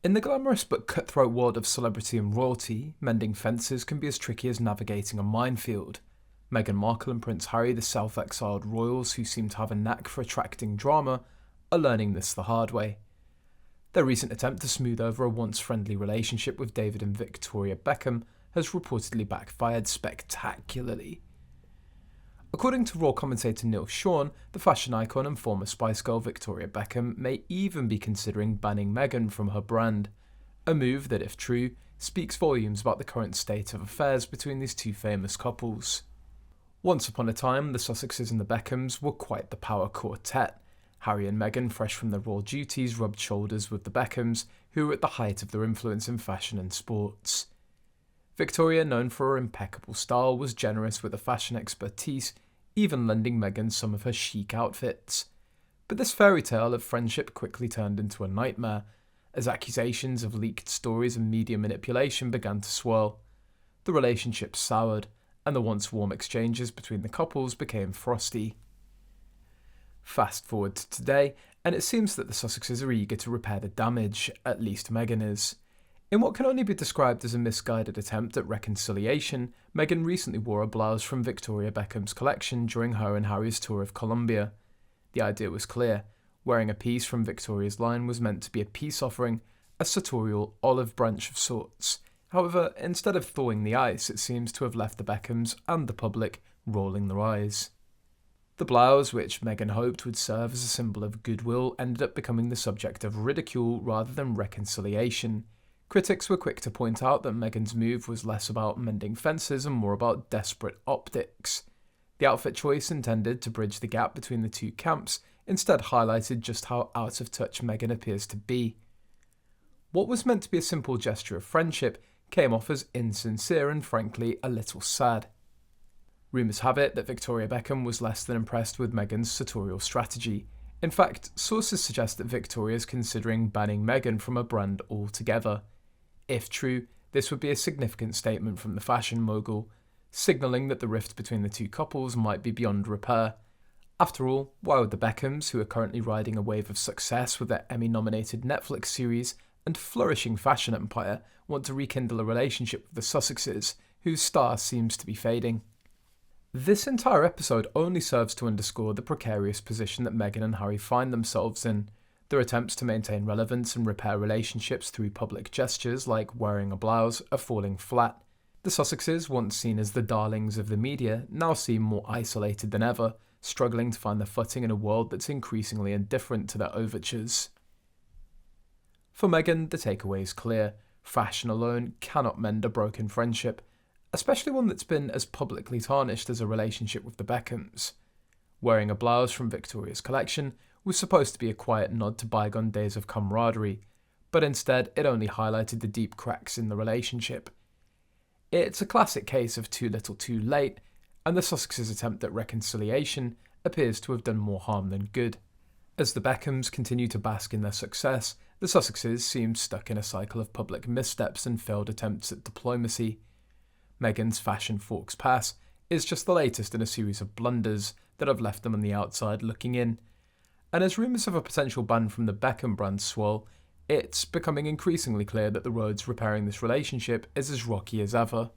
In the glamorous but cutthroat world of celebrity and royalty, mending fences can be as tricky as navigating a minefield. Meghan Markle and Prince Harry, the self-exiled royals who seem to have a knack for attracting drama, are learning this the hard way. Their recent attempt to smooth over a once friendly relationship with David and Victoria Beckham has reportedly backfired spectacularly. According to Raw commentator Neil Sean, the fashion icon and former Spice Girl Victoria Beckham may even be considering banning Meghan from her brand, a move that, if true, speaks volumes about the current state of affairs between these two famous couples. Once upon a time, the Sussexes and the Beckhams were quite the power quartet. Harry and Meghan, fresh from their royal duties, rubbed shoulders with the Beckhams, who were at the height of their influence in fashion and sports. Victoria, known for her impeccable style, was generous with her fashion expertise, even lending Meghan some of her chic outfits. But this fairy tale of friendship quickly turned into a nightmare, as accusations of leaked stories and media manipulation began to swirl. The relationship soured, and the once warm exchanges between the couples became frosty. Fast forward to today, and it seems that the Sussexes are eager to repair the damage, at least Meghan is. In what can only be described as a misguided attempt at reconciliation, Meghan recently wore a blouse from Victoria Beckham's collection during her and Harry's tour of Colombia. The idea was clear. Wearing a piece from Victoria's line was meant to be a peace offering, a sartorial olive branch of sorts. However, instead of thawing the ice, it seems to have left the Beckhams and the public rolling their eyes. The blouse, which Meghan hoped would serve as a symbol of goodwill, ended up becoming the subject of ridicule rather than reconciliation. Critics were quick to point out that Meghan's move was less about mending fences and more about desperate optics. The outfit choice, intended to bridge the gap between the two camps, instead highlighted just how out of touch Meghan appears to be. What was meant to be a simple gesture of friendship came off as insincere and frankly a little sad. Rumours have it that Victoria Beckham was less than impressed with Meghan's sartorial strategy. In fact, sources suggest that Victoria is considering banning Meghan from her brand altogether. If true, this would be a significant statement from the fashion mogul, signalling that the rift between the two couples might be beyond repair. After all, why would the Beckhams, who are currently riding a wave of success with their Emmy-nominated Netflix series and flourishing fashion empire, want to rekindle a relationship with the Sussexes, whose star seems to be fading? This entire episode only serves to underscore the precarious position that Meghan and Harry find themselves in. Their attempts to maintain relevance and repair relationships through public gestures like wearing a blouse are falling flat. The Sussexes, once seen as the darlings of the media, now seem more isolated than ever, struggling to find their footing in a world that's increasingly indifferent to their overtures. For Meghan, the takeaway is clear. Fashion alone cannot mend a broken friendship, especially one that's been as publicly tarnished as a relationship with the Beckhams. Wearing a blouse from Victoria's collection was supposed to be a quiet nod to bygone days of camaraderie, but instead it only highlighted the deep cracks in the relationship. It's a classic case of too little too late, and the Sussexes' attempt at reconciliation appears to have done more harm than good. As the Beckhams continue to bask in their success, the Sussexes seem stuck in a cycle of public missteps and failed attempts at diplomacy. Meghan's fashion forks pass is just the latest in a series of blunders that have left them on the outside looking in. And as rumours of a potential ban from the Beckham brand swirl, it's becoming increasingly clear that the road to repairing this relationship is as rocky as ever.